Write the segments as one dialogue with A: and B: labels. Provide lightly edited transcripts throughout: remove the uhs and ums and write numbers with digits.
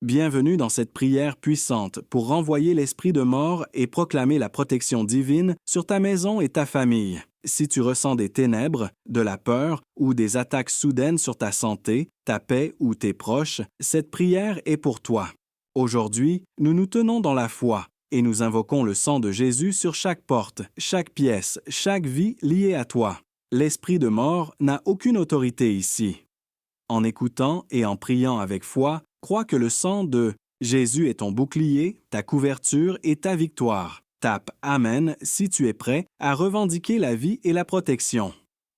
A: Bienvenue dans cette prière puissante pour renvoyer l'esprit de mort et proclamer la protection divine sur ta maison et ta famille. Si tu ressens des ténèbres, de la peur ou des attaques soudaines sur ta santé, ta paix ou tes proches, cette prière est pour toi. Aujourd'hui, nous nous tenons dans la foi et nous invoquons le sang de Jésus sur chaque porte, chaque pièce, chaque vie liée à toi. L'esprit de mort n'a aucune autorité ici. En écoutant et en priant avec foi, crois que le sang de Jésus est ton bouclier, ta couverture et ta victoire. Tape « Amen » si tu es prêt à revendiquer la vie et la protection.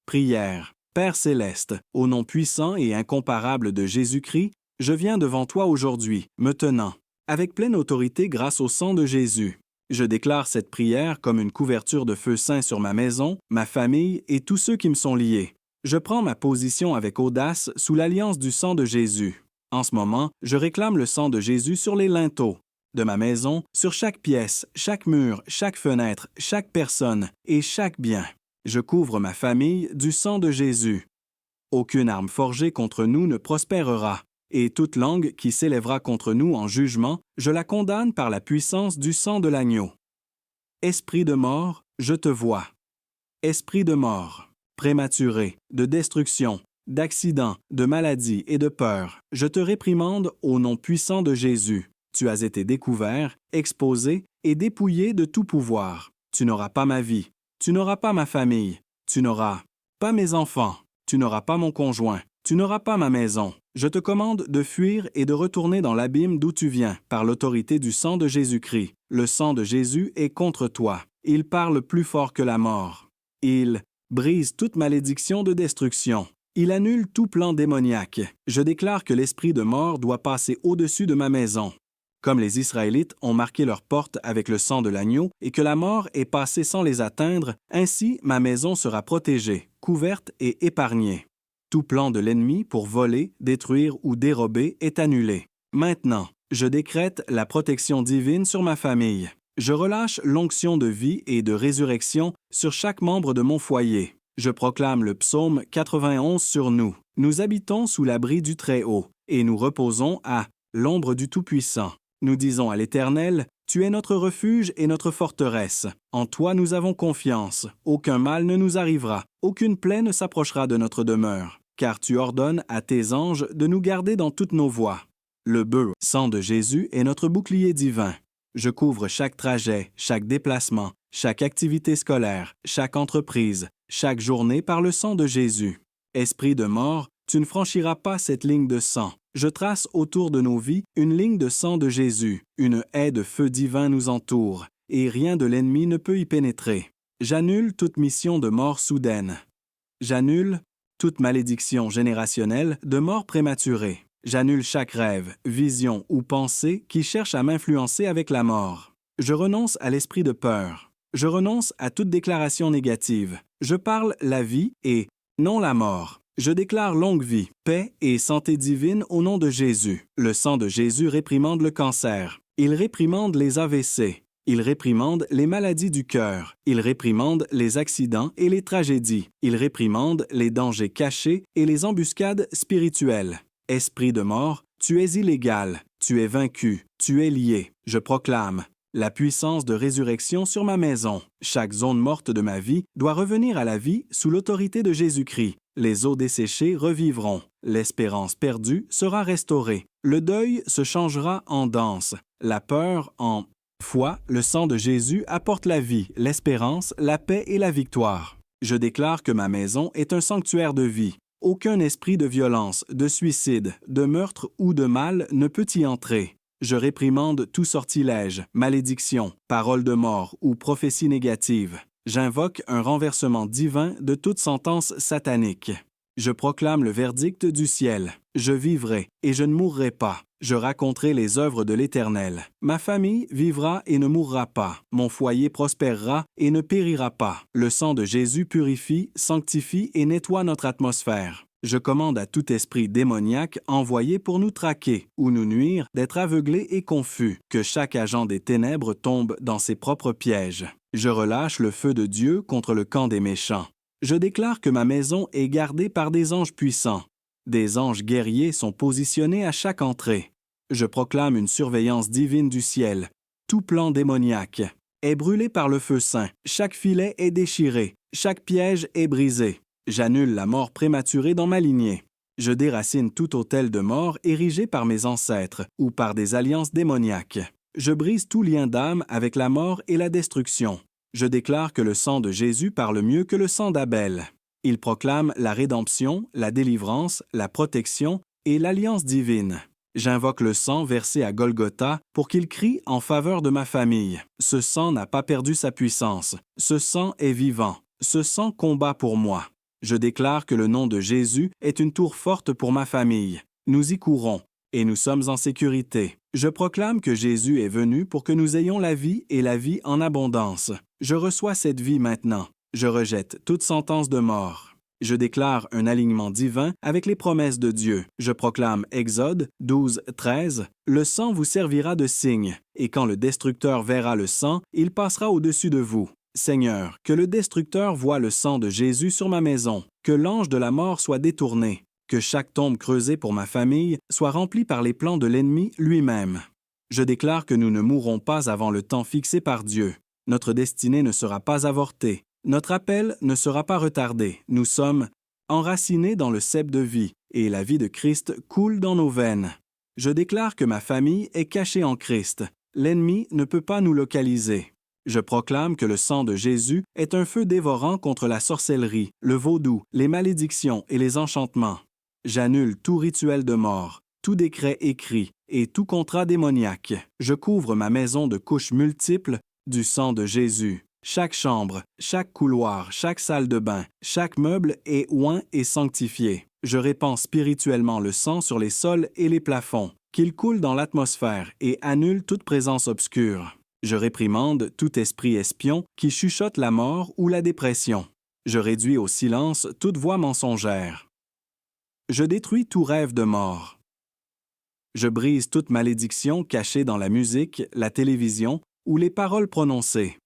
A: Prière. Père céleste, au nom puissant et incomparable de Jésus-Christ, je viens devant toi aujourd'hui, me tenant, avec pleine autorité grâce au sang de Jésus. Je déclare cette prière comme une couverture de feu saint sur ma maison, ma famille et tous ceux qui me sont liés. Je prends ma position avec audace sous l'alliance du sang de Jésus. En ce moment, je réclame le sang de Jésus sur les linteaux de ma maison, sur chaque pièce, chaque mur, chaque fenêtre, chaque personne et chaque bien. Je couvre ma famille du sang de Jésus. Aucune arme forgée contre nous ne prospérera, et toute langue qui s'élèvera contre nous en jugement, je la condamne par la puissance du sang de l'agneau. Esprit de mort, je te vois. Esprit de mort, prématuré, de destruction, d'accident, de maladie et de peur, je te réprimande au nom puissant de Jésus. Tu as été découvert, exposé et dépouillé de tout pouvoir. Tu n'auras pas ma vie, tu n'auras pas ma famille, tu n'auras pas mes enfants, tu n'auras pas mon conjoint, tu n'auras pas ma maison. Je te commande de fuir et de retourner dans l'abîme d'où tu viens, par l'autorité du sang de Jésus-Christ. Le sang de Jésus est contre toi. Il parle plus fort que la mort. Il brise toute malédiction de destruction. Il annule tout plan démoniaque. Je déclare que l'esprit de mort doit passer au-dessus de ma maison. Comme les Israélites ont marqué leurs portes avec le sang de l'agneau et que la mort est passée sans les atteindre, ainsi ma maison sera protégée, couverte et épargnée. Tout plan de l'ennemi pour voler, détruire ou dérober est annulé. Maintenant, je décrète la protection divine sur ma famille. Je relâche l'onction de vie et de résurrection sur chaque membre de mon foyer. Je proclame le psaume 91 sur nous. Nous habitons sous l'abri du Très-Haut et nous reposons à l'ombre du Tout-Puissant. Nous disons à l'Éternel, « Tu es notre refuge et notre forteresse. En toi nous avons confiance. Aucun mal ne nous arrivera. Aucune plaie ne s'approchera de notre demeure. Car tu ordonnes à tes anges de nous garder dans toutes nos voies. » Le sang de Jésus est notre bouclier divin. Je couvre chaque trajet, chaque déplacement, chaque activité scolaire, chaque entreprise, chaque journée par le sang de Jésus. Esprit de mort, tu ne franchiras pas cette ligne de sang. Je trace autour de nos vies une ligne de sang de Jésus. Une haie de feu divin nous entoure, et rien de l'ennemi ne peut y pénétrer. J'annule toute mission de mort soudaine. J'annule toute malédiction générationnelle de mort prématurée. J'annule chaque rêve, vision ou pensée qui cherche à m'influencer avec la mort. Je renonce à l'esprit de peur. Je renonce à toute déclaration négative. Je parle la vie et non la mort. Je déclare longue vie, paix et santé divine au nom de Jésus. Le sang de Jésus réprimande le cancer. Il réprimande les AVC. Il réprimande les maladies du cœur. Il réprimande les accidents et les tragédies. Il réprimande les dangers cachés et les embuscades spirituelles. Esprit de mort, tu es illégal, tu es vaincu, tu es lié. Je proclame la puissance de résurrection sur ma maison. Chaque zone morte de ma vie doit revenir à la vie sous l'autorité de Jésus-Christ. Les eaux desséchées revivront. L'espérance perdue sera restaurée. Le deuil se changera en danse. La peur en foi. Le sang de Jésus apporte la vie, l'espérance, la paix et la victoire. Je déclare que ma maison est un sanctuaire de vie. Aucun esprit de violence, de suicide, de meurtre ou de mal ne peut y entrer. Je réprimande tout sortilège, malédiction, parole de mort ou prophétie négative. J'invoque un renversement divin de toute sentence satanique. Je proclame le verdict du ciel. Je vivrai et je ne mourrai pas. Je raconterai les œuvres de l'Éternel. Ma famille vivra et ne mourra pas. Mon foyer prospérera et ne périra pas. Le sang de Jésus purifie, sanctifie et nettoie notre atmosphère. Je commande à tout esprit démoniaque envoyé pour nous traquer ou nous nuire d'être aveuglé et confus, que chaque agent des ténèbres tombe dans ses propres pièges. Je relâche le feu de Dieu contre le camp des méchants. Je déclare que ma maison est gardée par des anges puissants. Des anges guerriers sont positionnés à chaque entrée. Je proclame une surveillance divine du ciel. Tout plan démoniaque est brûlé par le feu saint. Chaque filet est déchiré. Chaque piège est brisé. J'annule la mort prématurée dans ma lignée. Je déracine tout autel de mort érigé par mes ancêtres ou par des alliances démoniaques. Je brise tout lien d'âme avec la mort et la destruction. Je déclare que le sang de Jésus parle mieux que le sang d'Abel. Il proclame la rédemption, la délivrance, la protection et l'alliance divine. J'invoque le sang versé à Golgotha pour qu'il crie en faveur de ma famille. Ce sang n'a pas perdu sa puissance. Ce sang est vivant. Ce sang combat pour moi. Je déclare que le nom de Jésus est une tour forte pour ma famille. Nous y courons et nous sommes en sécurité. Je proclame que Jésus est venu pour que nous ayons la vie et la vie en abondance. Je reçois cette vie maintenant. Je rejette toute sentence de mort. Je déclare un alignement divin avec les promesses de Dieu. Je proclame Exode 12, 13. Le sang vous servira de signe, et quand le destructeur verra le sang, il passera au-dessus de vous. Seigneur, que le destructeur voie le sang de Jésus sur ma maison, que l'ange de la mort soit détourné, que chaque tombe creusée pour ma famille soit remplie par les plans de l'ennemi lui-même. Je déclare que nous ne mourrons pas avant le temps fixé par Dieu. Notre destinée ne sera pas avortée. Notre appel ne sera pas retardé. Nous sommes enracinés dans le cep de vie, et la vie de Christ coule dans nos veines. Je déclare que ma famille est cachée en Christ. L'ennemi ne peut pas nous localiser. Je proclame que le sang de Jésus est un feu dévorant contre la sorcellerie, le vaudou, les malédictions et les enchantements. J'annule tout rituel de mort, tout décret écrit et tout contrat démoniaque. Je couvre ma maison de couches multiples du sang de Jésus. Chaque chambre, chaque couloir, chaque salle de bain, chaque meuble est oint et sanctifié. Je répands spirituellement le sang sur les sols et les plafonds, qu'il coule dans l'atmosphère et annule toute présence obscure. Je réprimande tout esprit espion qui chuchote la mort ou la dépression. Je réduis au silence toute voix mensongère. Je détruis tout rêve de mort. Je brise toute malédiction cachée dans la musique, la télévision ou les paroles prononcées.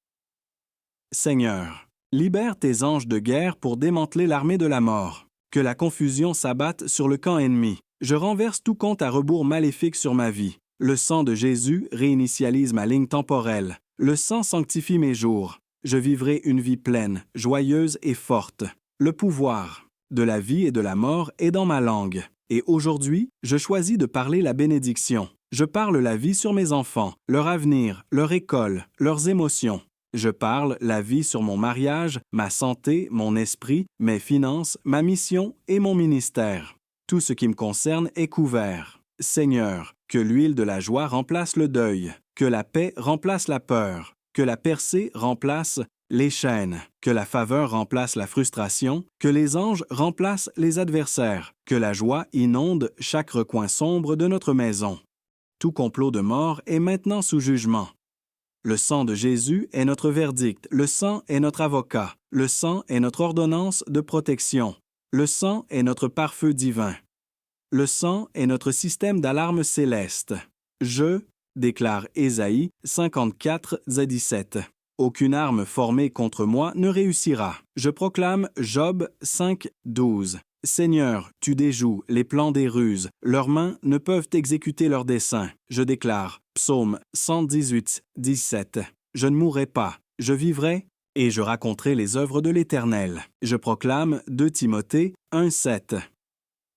A: Seigneur, libère tes anges de guerre pour démanteler l'armée de la mort. Que la confusion s'abatte sur le camp ennemi. Je renverse tout compte à rebours maléfique sur ma vie. Le sang de Jésus réinitialise ma ligne temporelle. Le sang sanctifie mes jours. Je vivrai une vie pleine, joyeuse et forte. Le pouvoir de la vie et de la mort est dans ma langue. Et aujourd'hui, je choisis de parler la bénédiction. Je parle la vie sur mes enfants, leur avenir, leur école, leurs émotions. Je parle la vie sur mon mariage, ma santé, mon esprit, mes finances, ma mission et mon ministère. Tout ce qui me concerne est couvert. Seigneur, que l'huile de la joie remplace le deuil, que la paix remplace la peur, que la percée remplace les chaînes, que la faveur remplace la frustration, que les anges remplacent les adversaires, que la joie inonde chaque recoin sombre de notre maison. Tout complot de mort est maintenant sous jugement. Le sang de Jésus est notre verdict, le sang est notre avocat, le sang est notre ordonnance de protection, le sang est notre pare-feu divin. Le sang est notre système d'alarme céleste. Je, déclare Ésaïe 54, 17. Aucune arme formée contre moi ne réussira. Je proclame Job 5, 12. Seigneur, tu déjoues les plans des ruses. Leurs mains ne peuvent exécuter leurs desseins. Je déclare Psaume 118, 17. Je ne mourrai pas, je vivrai et je raconterai les œuvres de l'Éternel. Je proclame 2 Timothée 1, 7.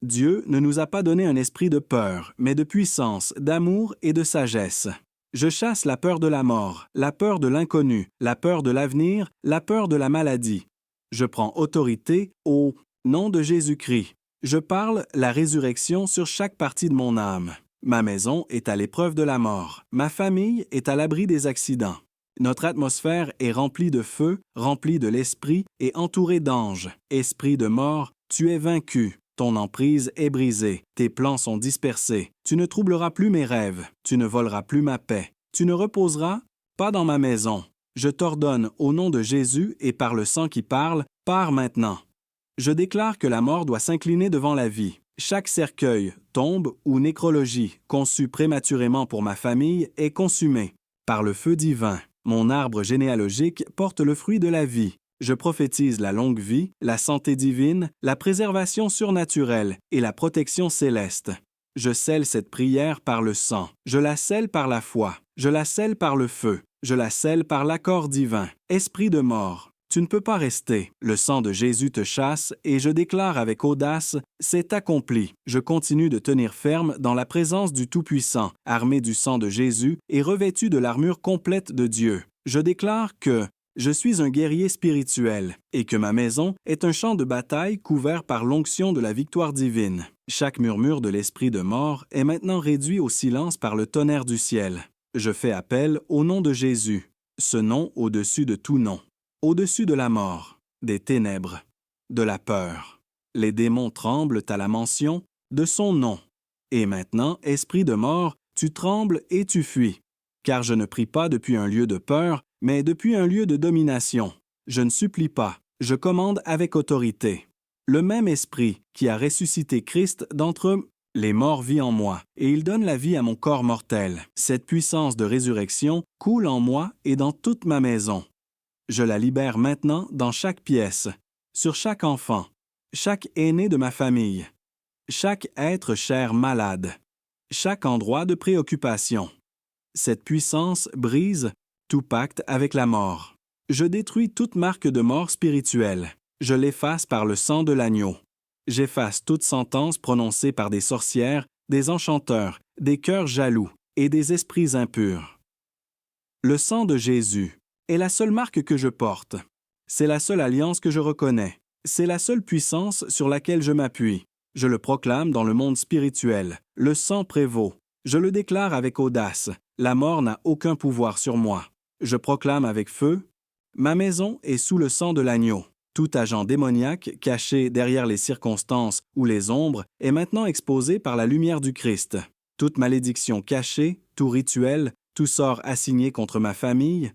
A: Dieu ne nous a pas donné un esprit de peur, mais de puissance, d'amour et de sagesse. Je chasse la peur de la mort, la peur de l'inconnu, la peur de l'avenir, la peur de la maladie. Je prends autorité au nom de Jésus-Christ. Je parle la résurrection sur chaque partie de mon âme. Ma maison est à l'épreuve de la mort. Ma famille est à l'abri des accidents. Notre atmosphère est remplie de feu, remplie de l'esprit et entourée d'anges. Esprit de mort, tu es vaincu. Ton emprise est brisée, tes plans sont dispersés. Tu ne troubleras plus mes rêves, tu ne voleras plus ma paix. Tu ne reposeras pas dans ma maison. Je t'ordonne au nom de Jésus et par le sang qui parle, pars maintenant. Je déclare que la mort doit s'incliner devant la vie. Chaque cercueil, tombe ou nécrologie conçue prématurément pour ma famille est consumée. Par le feu divin, mon arbre généalogique porte le fruit de la vie. Je prophétise la longue vie, la santé divine, la préservation surnaturelle et la protection céleste. Je scelle cette prière par le sang. Je la scelle par la foi. Je la scelle par le feu. Je la scelle par l'accord divin. Esprit de mort, tu ne peux pas rester. Le sang de Jésus te chasse et je déclare avec audace, c'est accompli. Je continue de tenir ferme dans la présence du Tout-Puissant, armé du sang de Jésus et revêtu de l'armure complète de Dieu. Je déclare que je suis un guerrier spirituel et que ma maison est un champ de bataille couvert par l'onction de la victoire divine. Chaque murmure de l'esprit de mort est maintenant réduit au silence par le tonnerre du ciel. Je fais appel au nom de Jésus, ce nom au-dessus de tout nom, au-dessus de la mort, des ténèbres, de la peur. Les démons tremblent à la mention de son nom. Et maintenant, esprit de mort, tu trembles et tu fuis. Car je ne prie pas depuis un lieu de peur, mais depuis un lieu de domination. Je ne supplie pas, je commande avec autorité. Le même esprit qui a ressuscité Christ d'entre les morts vit en moi, et il donne la vie à mon corps mortel. Cette puissance de résurrection coule en moi et dans toute ma maison. Je la libère maintenant dans chaque pièce, sur chaque enfant, chaque aîné de ma famille, chaque être cher malade, chaque endroit de préoccupation. Cette puissance brise tout pacte avec la mort. Je détruis toute marque de mort spirituelle. Je l'efface par le sang de l'agneau. J'efface toute sentence prononcée par des sorcières, des enchanteurs, des cœurs jaloux et des esprits impurs. Le sang de Jésus est la seule marque que je porte. C'est la seule alliance que je reconnais. C'est la seule puissance sur laquelle je m'appuie. Je le proclame dans le monde spirituel. Le sang prévaut. Je le déclare avec audace. La mort n'a aucun pouvoir sur moi. Je proclame avec feu, ma maison est sous le sang de l'agneau. Tout agent démoniaque caché derrière les circonstances ou les ombres est maintenant exposé par la lumière du Christ. Toute malédiction cachée, tout rituel, tout sort assigné contre ma famille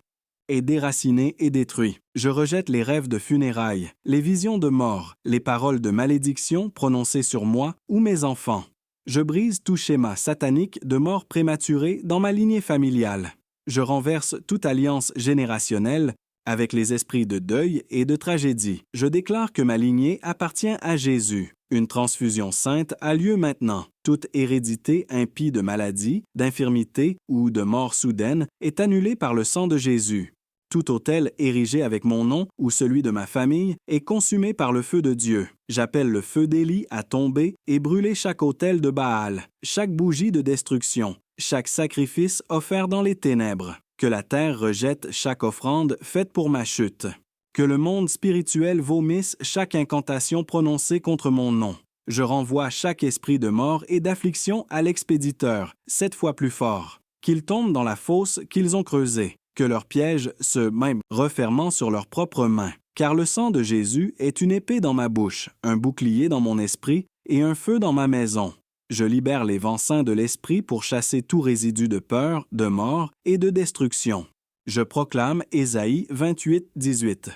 A: est déraciné et détruit. Je rejette les rêves de funérailles, les visions de mort, les paroles de malédiction prononcées sur moi ou mes enfants. Je brise tout schéma satanique de mort prématurée dans ma lignée familiale. Je renverse toute alliance générationnelle avec les esprits de deuil et de tragédie. Je déclare que ma lignée appartient à Jésus. Une transfusion sainte a lieu maintenant. Toute hérédité impie de maladie, d'infirmité ou de mort soudaine est annulée par le sang de Jésus. Tout autel érigé avec mon nom ou celui de ma famille est consumé par le feu de Dieu. J'appelle le feu d'Élie à tomber et brûler chaque autel de Baal, chaque bougie de destruction, chaque sacrifice offert dans les ténèbres. Que la terre rejette chaque offrande faite pour ma chute. Que le monde spirituel vomisse chaque incantation prononcée contre mon nom. Je renvoie chaque esprit de mort et d'affliction à l'expéditeur, 7 fois plus fort. Qu'ils tombent dans la fosse qu'ils ont creusée. Que leur piège se même refermant sur leurs propres mains. Car le sang de Jésus est une épée dans ma bouche, un bouclier dans mon esprit et un feu dans ma maison. Je libère les vents saints de l'esprit pour chasser tout résidu de peur, de mort et de destruction. Je proclame Ésaïe 28, 18.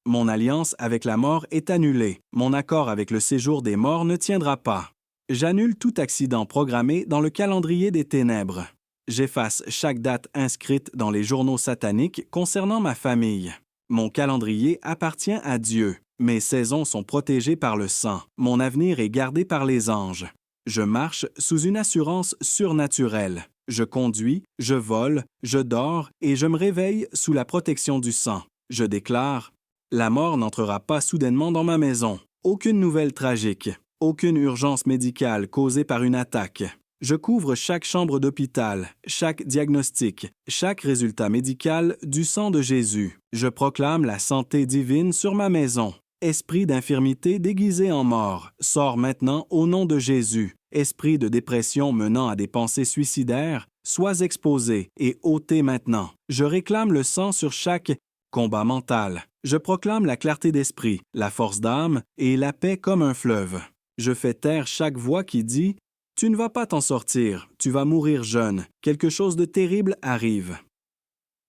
A: Mon alliance avec la mort est annulée. Mon accord avec le séjour des morts ne tiendra pas. J'annule tout accident programmé dans le calendrier des ténèbres. J'efface chaque date inscrite dans les journaux sataniques concernant ma famille. Mon calendrier appartient à Dieu. Mes saisons sont protégées par le sang. Mon avenir est gardé par les anges. Je marche sous une assurance surnaturelle. Je conduis, je vole, je dors et je me réveille sous la protection du sang. Je déclare, la mort n'entrera pas soudainement dans ma maison. Aucune nouvelle tragique, aucune urgence médicale causée par une attaque. Je couvre chaque chambre d'hôpital, chaque diagnostic, chaque résultat médical du sang de Jésus. Je proclame la santé divine sur ma maison. Esprit d'infirmité déguisé en mort, sors maintenant au nom de Jésus. Esprit de dépression menant à des pensées suicidaires, sois exposé et ôté maintenant. Je réclame le sang sur chaque combat mental. Je proclame la clarté d'esprit, la force d'âme et la paix comme un fleuve. Je fais taire chaque voix qui dit « Tu ne vas pas t'en sortir, tu vas mourir jeune, quelque chose de terrible arrive. »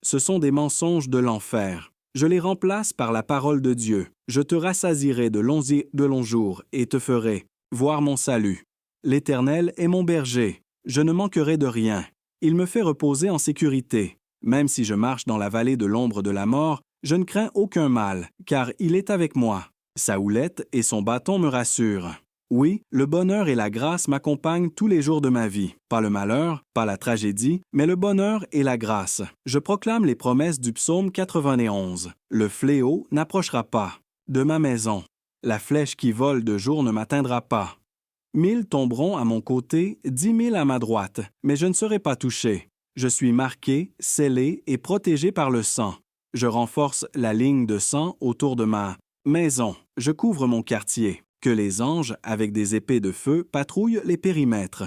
A: Ce sont des mensonges de l'enfer. Je les remplace par la parole de Dieu. Je te rassasierai de longs jours et te ferai voir mon salut. L'Éternel est mon berger. Je ne manquerai de rien. Il me fait reposer en sécurité. Même si je marche dans la vallée de l'ombre de la mort, je ne crains aucun mal, car il est avec moi. Sa houlette et son bâton me rassurent. Oui, le bonheur et la grâce m'accompagnent tous les jours de ma vie. Pas le malheur, pas la tragédie, mais le bonheur et la grâce. Je proclame les promesses du psaume 91. Le fléau n'approchera pas de ma maison. La flèche qui vole de jour ne m'atteindra pas. 1000 tomberont à mon côté, 10 000 à ma droite, mais je ne serai pas touché. Je suis marqué, scellé et protégé par le sang. Je renforce la ligne de sang autour de ma maison. Je couvre mon quartier. Que les anges, avec des épées de feu, patrouillent les périmètres.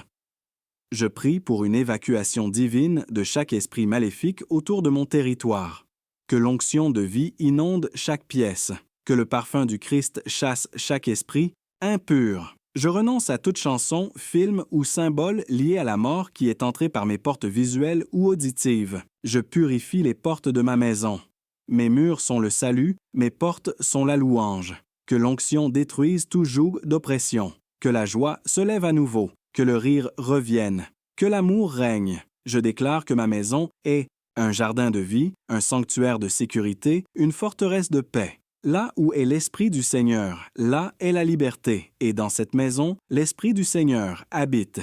A: Je prie pour une évacuation divine de chaque esprit maléfique autour de mon territoire. Que l'onction de vie inonde chaque pièce. Que le parfum du Christ chasse chaque esprit impur. Je renonce à toute chanson, film ou symbole lié à la mort qui est entré par mes portes visuelles ou auditives. Je purifie les portes de ma maison. Mes murs sont le salut, mes portes sont la louange. Que l'onction détruise tout joug d'oppression. Que la joie se lève à nouveau. Que le rire revienne. Que l'amour règne. Je déclare que ma maison est un jardin de vie, un sanctuaire de sécurité, une forteresse de paix. Là où est l'Esprit du Seigneur, là est la liberté, et dans cette maison, l'Esprit du Seigneur habite.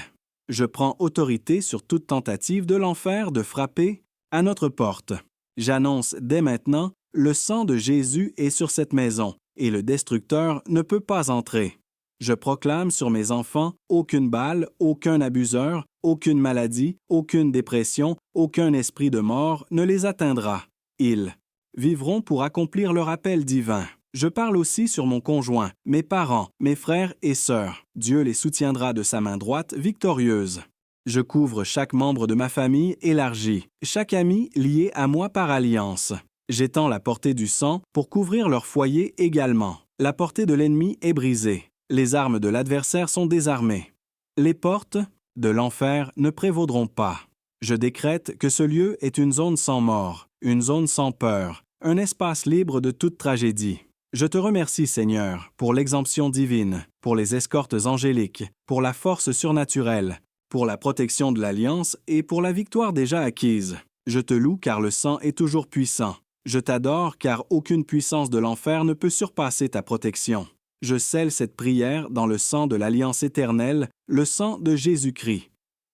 A: Je prends autorité sur toute tentative de l'enfer de frapper à notre porte. J'annonce dès maintenant, le sang de Jésus est sur cette maison, et le destructeur ne peut pas entrer. Je proclame sur mes enfants aucune balle, aucun abuseur, aucune maladie, aucune dépression, aucun esprit de mort ne les atteindra. Ils vivront pour accomplir leur appel divin. Je parle aussi sur mon conjoint, mes parents, mes frères et sœurs. Dieu les soutiendra de sa main droite victorieuse. Je couvre chaque membre de ma famille élargie, chaque ami lié à moi par alliance. J'étends la portée du sang pour couvrir leur foyer également. La portée de l'ennemi est brisée. Les armes de l'adversaire sont désarmées. Les portes de l'enfer ne prévaudront pas. Je décrète que ce lieu est une zone sans mort, une zone sans peur, un espace libre de toute tragédie. Je te remercie, Seigneur, pour l'exemption divine, pour les escortes angéliques, pour la force surnaturelle, pour la protection de l'Alliance et pour la victoire déjà acquise. Je te loue car le sang est toujours puissant. Je t'adore car aucune puissance de l'enfer ne peut surpasser ta protection. Je scelle cette prière dans le sang de l'Alliance éternelle, le sang de Jésus-Christ.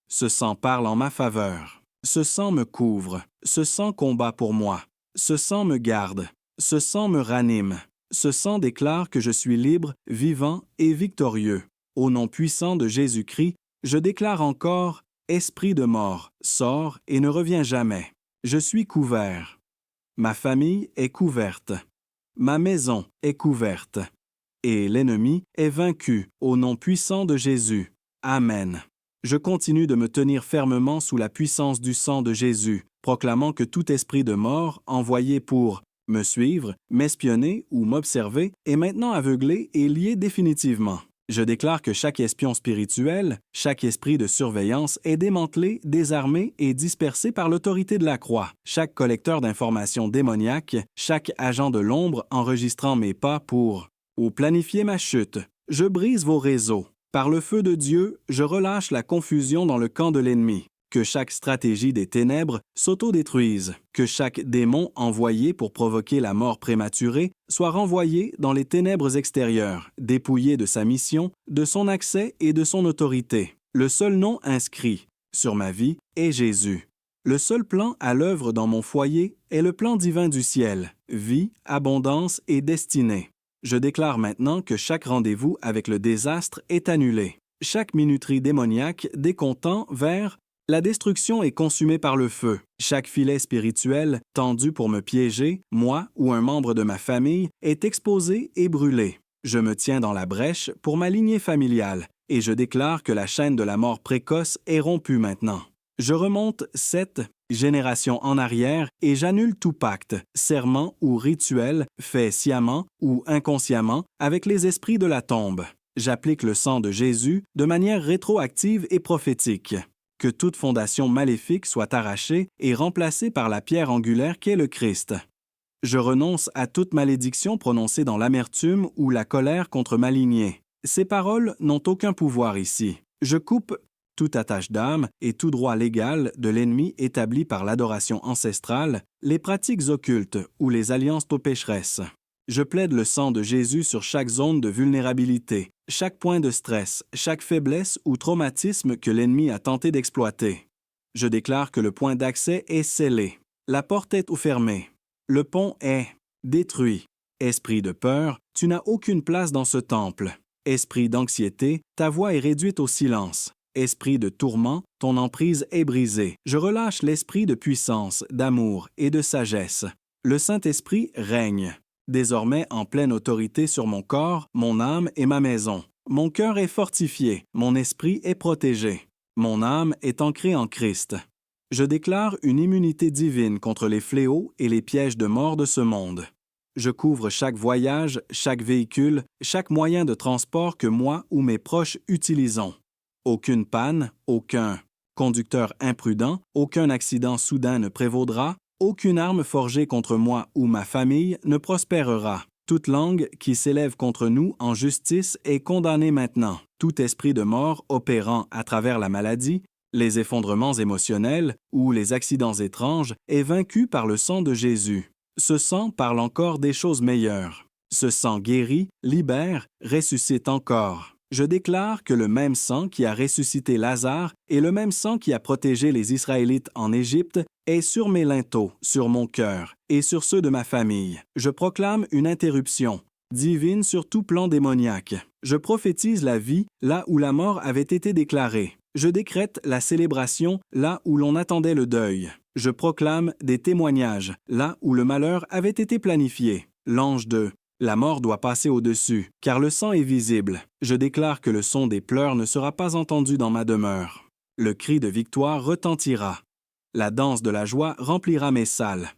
A: Ce sang parle en ma faveur. Ce sang me couvre. Ce sang combat pour moi. Ce sang me garde. Ce sang me ranime. Ce sang déclare que je suis libre, vivant et victorieux. Au nom puissant de Jésus-Christ, je déclare encore « Esprit de mort, sors et ne reviens jamais. Je suis couvert. Ma famille est couverte. Ma maison est couverte. Et l'ennemi est vaincu au nom puissant de Jésus. Amen. Je continue de me tenir fermement sous la puissance du sang de Jésus, proclamant que tout esprit de mort envoyé pour me suivre, m'espionner ou m'observer est maintenant aveuglé et lié définitivement. Je déclare que chaque espion spirituel, chaque esprit de surveillance est démantelé, désarmé et dispersé par l'autorité de la croix. Chaque collecteur d'informations démoniaques, chaque agent de l'ombre enregistrant mes pas pour ou planifier ma chute. Je brise vos réseaux. Par le feu de Dieu, je relâche la confusion dans le camp de l'ennemi. Que chaque stratégie des ténèbres s'autodétruise. Que chaque démon envoyé pour provoquer la mort prématurée soit renvoyé dans les ténèbres extérieures, dépouillé de sa mission, de son accès et de son autorité. Le seul nom inscrit sur ma vie est Jésus. Le seul plan à l'œuvre dans mon foyer est le plan divin du ciel, vie, abondance et destinée. Je déclare maintenant que chaque rendez-vous avec le désastre est annulé. Chaque minuterie démoniaque décomptant vers la destruction est consumée par le feu. Chaque filet spirituel tendu pour me piéger, moi ou un membre de ma famille, est exposé et brûlé. Je me tiens dans la brèche pour ma lignée familiale et je déclare que la chaîne de la mort précoce est rompue maintenant. Je remonte 7 générations en arrière et j'annule tout pacte, serment ou rituel fait sciemment ou inconsciemment avec les esprits de la tombe. J'applique le sang de Jésus de manière rétroactive et prophétique. Que toute fondation maléfique soit arrachée et remplacée par la pierre angulaire qu'est le Christ. Je renonce à toute malédiction prononcée dans l'amertume ou la colère contre ma lignée. Ces paroles n'ont aucun pouvoir ici. Je coupe toute attache d'âme et tout droit légal de l'ennemi établi par l'adoration ancestrale, les pratiques occultes ou les alliances aux pécheresses. Je plaide le sang de Jésus sur chaque zone de vulnérabilité, chaque point de stress, chaque faiblesse ou traumatisme que l'ennemi a tenté d'exploiter. Je déclare que le point d'accès est scellé. La porte est fermée. Le pont est détruit. Esprit de peur, tu n'as aucune place dans ce temple. Esprit d'anxiété, ta voix est réduite au silence. Esprit de tourment, ton emprise est brisée. Je relâche l'esprit de puissance, d'amour et de sagesse. Le Saint-Esprit règne, désormais en pleine autorité sur mon corps, mon âme et ma maison. Mon cœur est fortifié, mon esprit est protégé. Mon âme est ancrée en Christ. Je déclare une immunité divine contre les fléaux et les pièges de mort de ce monde. Je couvre chaque voyage, chaque véhicule, chaque moyen de transport que moi ou mes proches utilisons. Aucune panne, aucun conducteur imprudent, aucun accident soudain ne prévaudra, aucune arme forgée contre moi ou ma famille ne prospérera. Toute langue qui s'élève contre nous en justice est condamnée maintenant. Tout esprit de mort opérant à travers la maladie, les effondrements émotionnels ou les accidents étranges est vaincu par le sang de Jésus. Ce sang parle encore des choses meilleures. Ce sang guérit, libère, ressuscite encore. Je déclare que le même sang qui a ressuscité Lazare et le même sang qui a protégé les Israélites en Égypte est sur mes linteaux, sur mon cœur et sur ceux de ma famille. Je proclame une interruption divine sur tout plan démoniaque. Je prophétise la vie là où la mort avait été déclarée. Je décrète la célébration là où l'on attendait le deuil. Je proclame des témoignages là où le malheur avait été planifié. L'ange de la mort doit passer au-dessus, car le sang est visible. Je déclare que le son des pleurs ne sera pas entendu dans ma demeure. Le cri de victoire retentira. La danse de la joie remplira mes salles.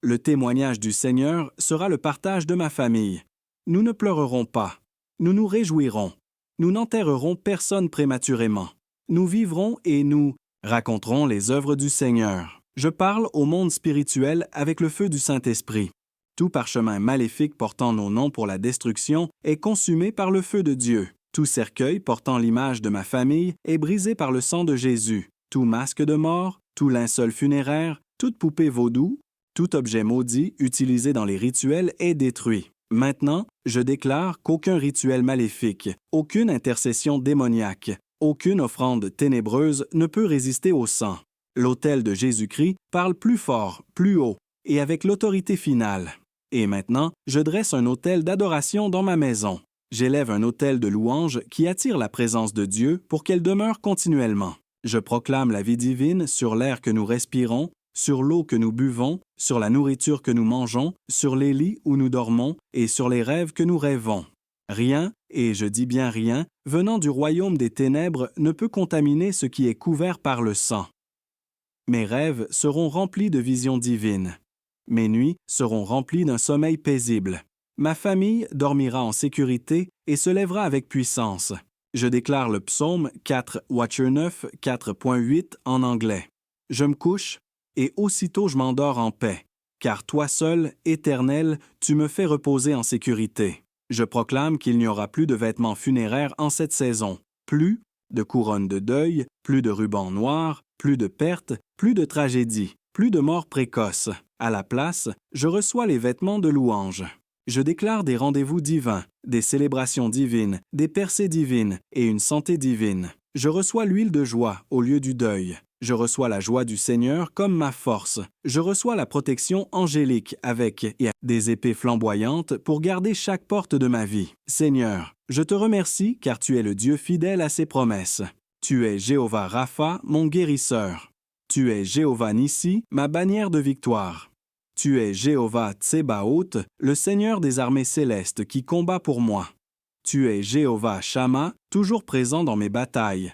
A: Le témoignage du Seigneur sera le partage de ma famille. Nous ne pleurerons pas. Nous nous réjouirons. Nous n'enterrerons personne prématurément. Nous vivrons et nous raconterons les œuvres du Seigneur. Je parle au monde spirituel avec le feu du Saint-Esprit. Tout parchemin maléfique portant nos noms pour la destruction est consumé par le feu de Dieu. Tout cercueil portant l'image de ma famille est brisé par le sang de Jésus. Tout masque de mort, tout linceul funéraire, toute poupée vaudou, tout objet maudit utilisé dans les rituels est détruit. Maintenant, je déclare qu'aucun rituel maléfique, aucune intercession démoniaque, aucune offrande ténébreuse ne peut résister au sang. L'autel de Jésus-Christ parle plus fort, plus haut, et avec l'autorité finale. Et maintenant, je dresse un autel d'adoration dans ma maison. J'élève un autel de louange qui attire la présence de Dieu pour qu'elle demeure continuellement. Je proclame la vie divine sur l'air que nous respirons, sur l'eau que nous buvons, sur la nourriture que nous mangeons, sur les lits où nous dormons et sur les rêves que nous rêvons. Rien, et je dis bien rien, venant du royaume des ténèbres ne peut contaminer ce qui est couvert par le sang. Mes rêves seront remplis de visions divines. Mes nuits seront remplies d'un sommeil paisible. Ma famille dormira en sécurité et se lèvera avec puissance. Je déclare le psaume 4, Watcher 9, 4.8 en anglais. Je me couche, et aussitôt je m'endors en paix, car toi seul, Éternel, tu me fais reposer en sécurité. Je proclame qu'il n'y aura plus de vêtements funéraires en cette saison, plus de couronnes de deuil, plus de rubans noirs, plus de pertes, plus de tragédies, plus de morts précoces. À la place, je reçois les vêtements de louange. Je déclare des rendez-vous divins, des célébrations divines, des percées divines et une santé divine. Je reçois l'huile de joie au lieu du deuil. Je reçois la joie du Seigneur comme ma force. Je reçois la protection angélique avec des épées flamboyantes pour garder chaque porte de ma vie. Seigneur, je te remercie car tu es le Dieu fidèle à ses promesses. Tu es Jéhovah Rapha, mon guérisseur. Tu es Jéhovah Nissi, ma bannière de victoire. Tu es Jéhovah Tsébaoth, le Seigneur des armées célestes qui combat pour moi. Tu es Jéhovah Shamma, toujours présent dans mes batailles.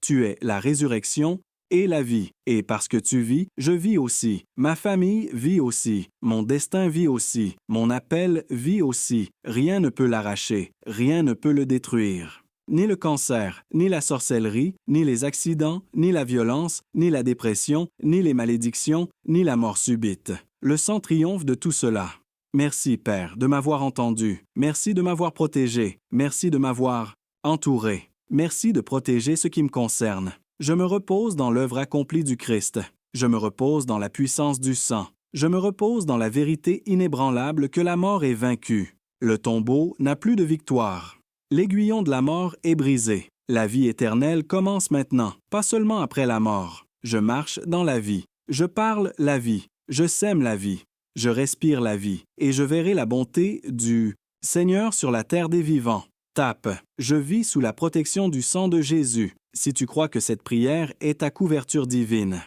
A: Tu es la résurrection et la vie, et parce que tu vis, je vis aussi. Ma famille vit aussi. Mon destin vit aussi. Mon appel vit aussi. Rien ne peut l'arracher, rien ne peut le détruire. Ni le cancer, ni la sorcellerie, ni les accidents, ni la violence, ni la dépression, ni les malédictions, ni la mort subite. Le sang triomphe de tout cela. Merci, Père, de m'avoir entendu. Merci de m'avoir protégé. Merci de m'avoir entouré. Merci de protéger ce qui me concerne. Je me repose dans l'œuvre accomplie du Christ. Je me repose dans la puissance du sang. Je me repose dans la vérité inébranlable que la mort est vaincue. Le tombeau n'a plus de victoire. L'aiguillon de la mort est brisé. La vie éternelle commence maintenant, pas seulement après la mort. Je marche dans la vie. Je parle la vie. Je sème la vie. Je respire la vie. Et je verrai la bonté du Seigneur sur la terre des vivants. Tape. Je vis sous la protection du sang de Jésus. Si tu crois que cette prière est ta couverture divine.